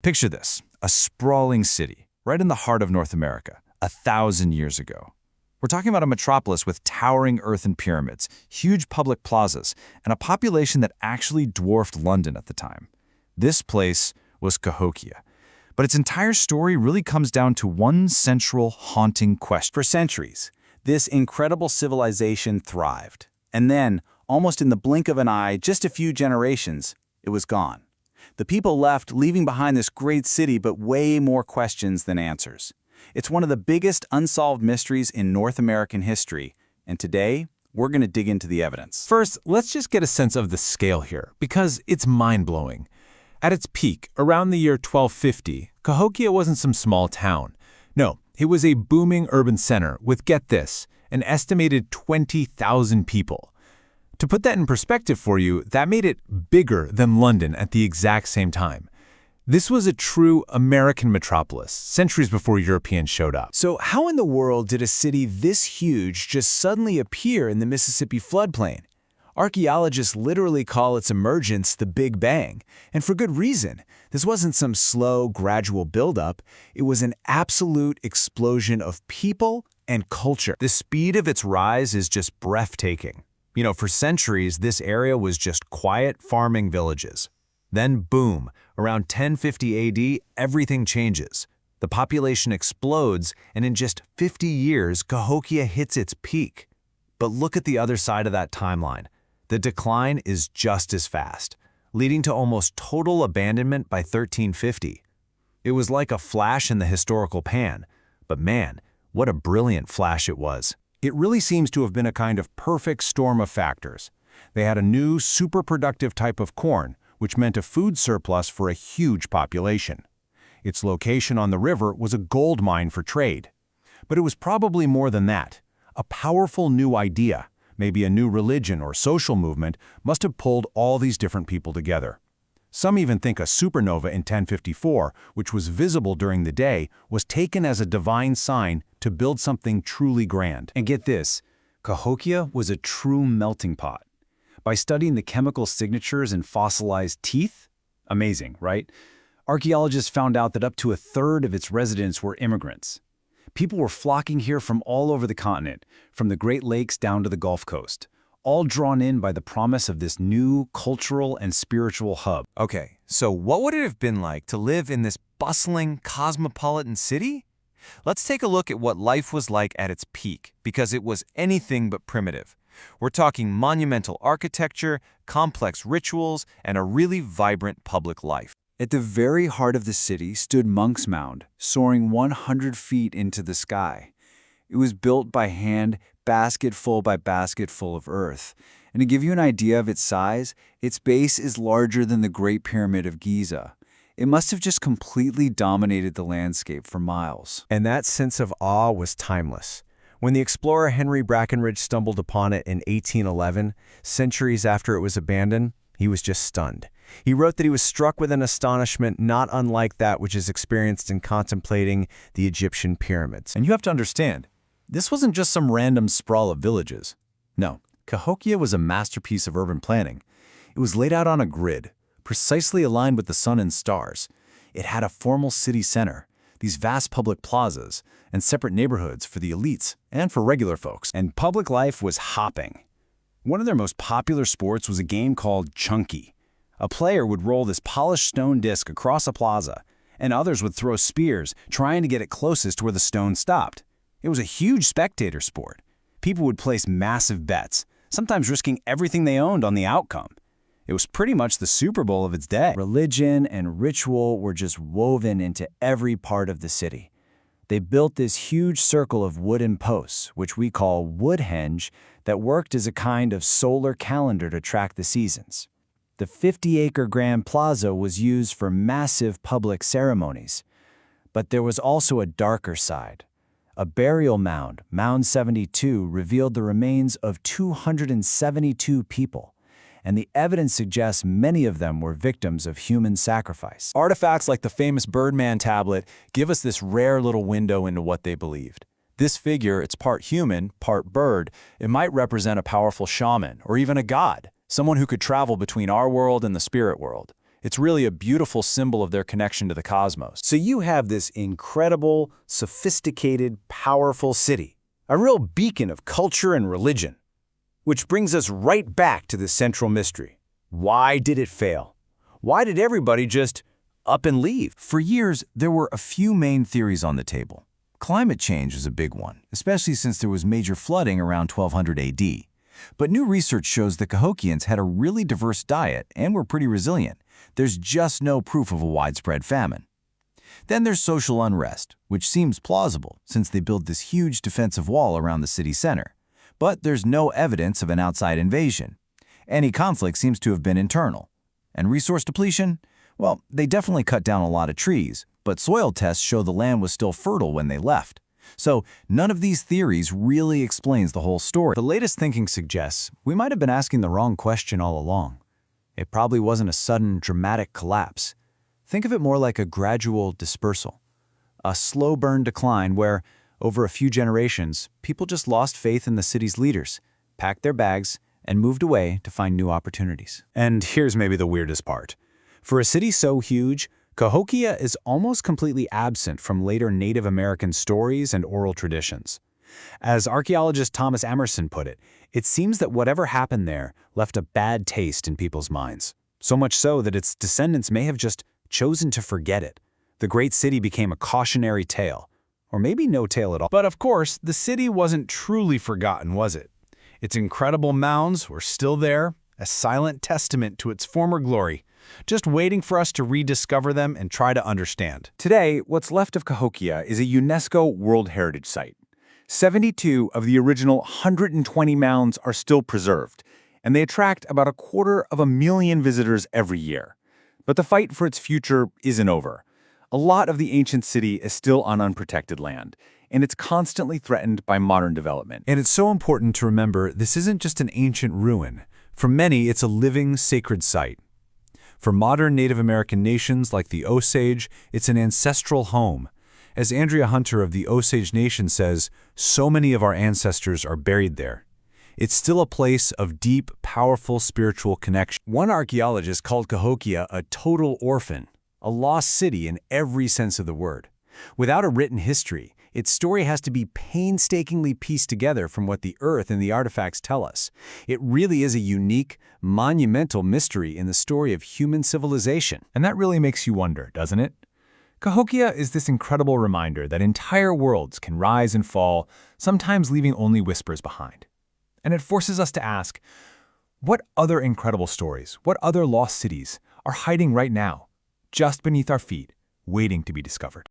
Picture this, a sprawling city, right in the heart of North America, 1,000 years ago. We're talking about a metropolis with towering earthen pyramids, huge public plazas, and a population that actually dwarfed London at the time. This place was Cahokia. But its entire story really comes down to one central, haunting question. For centuries, this incredible civilization thrived. And then, almost in the blink of an eye, just a few generations, it was gone. The people left, leaving behind this great city, but way more questions than answers. It's one of the biggest unsolved mysteries in North American history, and today, we're going to dig into the evidence. First, let's just get a sense of the scale here, because it's mind-blowing. At its peak, around the year 1250, Cahokia wasn't some small town. No, it was a booming urban center with, get this, an estimated 20,000 people. To put that in perspective for you, that made it bigger than London at the exact same time. This was a true American metropolis, centuries before Europeans showed up. So how in the world did a city this huge just suddenly appear in the Mississippi floodplain? Archaeologists literally call its emergence the Big Bang, and for good reason. This wasn't some slow, gradual buildup. It was an absolute explosion of people and culture. The speed of its rise is just breathtaking. You know, for centuries, this area was just quiet farming villages. Then, boom, around 1050 AD, everything changes. The population explodes, and in just 50 years, Cahokia hits its peak. But look at the other side of that timeline. The decline is just as fast, leading to almost total abandonment by 1350. It was like a flash in the historical pan, but man, what a brilliant flash it was. It really seems to have been a kind of perfect storm of factors. They had a new, super productive type of corn, which meant a food surplus for a huge population. Its location on the river was a gold mine for trade. But it was probably more than that. A powerful new idea, maybe a new religion or social movement, must have pulled all these different people together. Some even think a supernova in 1054, which was visible during the day, was taken as a divine sign to build something truly grand. And get this, Cahokia was a true melting pot. By studying the chemical signatures in fossilized teeth, amazing, right? Archaeologists found out that up to a third of its residents were immigrants. People were flocking here from all over the continent, from the Great Lakes down to the Gulf Coast, all drawn in by the promise of this new cultural and spiritual hub. Okay, so what would it have been like to live in this bustling, cosmopolitan city? Let's take a look at what life was like at its peak, because it was anything but primitive. We're talking monumental architecture, complex rituals, and a really vibrant public life. At the very heart of the city stood Monk's Mound, soaring 100 feet into the sky. It was built by hand, basketful by basketful of earth. And to give you an idea of its size, its base is larger than the Great Pyramid of Giza. It must have just completely dominated the landscape for miles. And that sense of awe was timeless. When the explorer Henry Brackenridge stumbled upon it in 1811, centuries after it was abandoned, he was just stunned. He wrote that he was struck with an astonishment not unlike that which is experienced in contemplating the Egyptian pyramids. And you have to understand, this wasn't just some random sprawl of villages. No, Cahokia was a masterpiece of urban planning. It was laid out on a grid, precisely aligned with the sun and stars. It had a formal city center, these vast public plazas, and separate neighborhoods for the elites and for regular folks. And public life was hopping. One of their most popular sports was a game called Chunky. A player would roll this polished stone disc across a plaza, and others would throw spears, trying to get it closest to where the stone stopped. It was a huge spectator sport. People would place massive bets, sometimes risking everything they owned on the outcome. It was pretty much the Super Bowl of its day. Religion and ritual were just woven into every part of the city. They built this huge circle of wooden posts, which we call Woodhenge, that worked as a kind of solar calendar to track the seasons. The 50-acre Grand Plaza was used for massive public ceremonies. But there was also a darker side. A burial mound, Mound 72, revealed the remains of 272 people, and the evidence suggests many of them were victims of human sacrifice. Artifacts like the famous Birdman tablet give us this rare little window into what they believed. This figure, it's part human, part bird. It might represent a powerful shaman or even a god, someone who could travel between our world and the spirit world. It's really a beautiful symbol of their connection to the cosmos. So you have this incredible, sophisticated, powerful city, a real beacon of culture and religion. Which brings us right back to the central mystery. Why did it fail? Why did everybody just up and leave? For years, there were a few main theories on the table. Climate change was a big one, especially since there was major flooding around 1200 AD. But new research shows the Cahokians had a really diverse diet and were pretty resilient. There's just no proof of a widespread famine. Then there's social unrest, which seems plausible since they built this huge defensive wall around the city center. But there's no evidence of an outside invasion. Any conflict seems to have been internal. And resource depletion? Well, they definitely cut down a lot of trees, but soil tests show the land was still fertile when they left. So none of these theories really explains the whole story. The latest thinking suggests we might have been asking the wrong question all along. It probably wasn't a sudden, dramatic collapse. Think of it more like a gradual dispersal. A slow burn decline where, over a few generations, people just lost faith in the city's leaders, packed their bags, and moved away to find new opportunities. And here's maybe the weirdest part. For a city so huge, Cahokia is almost completely absent from later Native American stories and oral traditions. As archaeologist Thomas Emerson put it, it seems that whatever happened there left a bad taste in people's minds. So much so that its descendants may have just chosen to forget it. The great city became a cautionary tale, or maybe no tale at all. But of course, the city wasn't truly forgotten, was it? Its incredible mounds were still there, a silent testament to its former glory, just waiting for us to rediscover them and try to understand. Today, what's left of Cahokia is a UNESCO World Heritage Site. 72 of the original 120 mounds are still preserved, and they attract about 250,000 visitors every year. But the fight for its future isn't over. A lot of the ancient city is still on unprotected land, and it's constantly threatened by modern development. And it's so important to remember this isn't just an ancient ruin. For many, it's a living, sacred site. For modern Native American nations like the Osage, it's an ancestral home. As Andrea Hunter of the Osage Nation says, so many of our ancestors are buried there. It's still a place of deep, powerful spiritual connection. One archaeologist called Cahokia a total orphan, a lost city in every sense of the word. Without a written history, its story has to be painstakingly pieced together from what the earth and the artifacts tell us. It really is a unique, monumental mystery in the story of human civilization. And that really makes you wonder, doesn't it? Cahokia is this incredible reminder that entire worlds can rise and fall, sometimes leaving only whispers behind. And it forces us to ask, what other incredible stories, what other lost cities are hiding right now, just beneath our feet, waiting to be discovered?